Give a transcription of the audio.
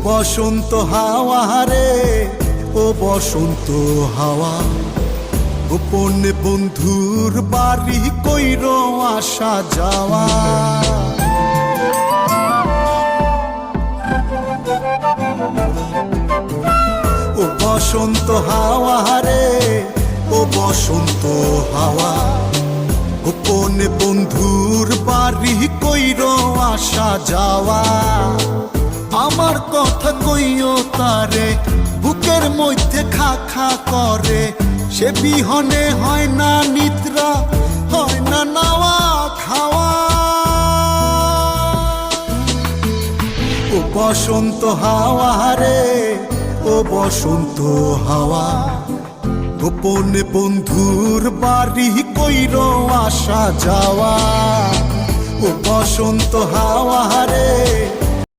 বসন্ত হাওয়া রে, ও বসন্ত হাওয়া, গোপনে বন্ধুর বাড়ি কইর আসা যাওয়া। ও বসন্ত হাওয়া রে, ও বসন্ত হাওয়া, গোপনে বন্ধুর বাড়ি কইর আসা যাওয়া। আমার কথা কইও তারে, বুকের মধ্যে খা খা করে, সে বিহনে হয় না নিদ্রা, হয় না নাওয়া খাওয়া। ও বসন্ত হাওয়া রে, ও বসন্ত হাওয়া, গোপনে বন্ধুর বাড়ি কইর আসা যাওয়া। ও বসন্ত হাওয়া রে,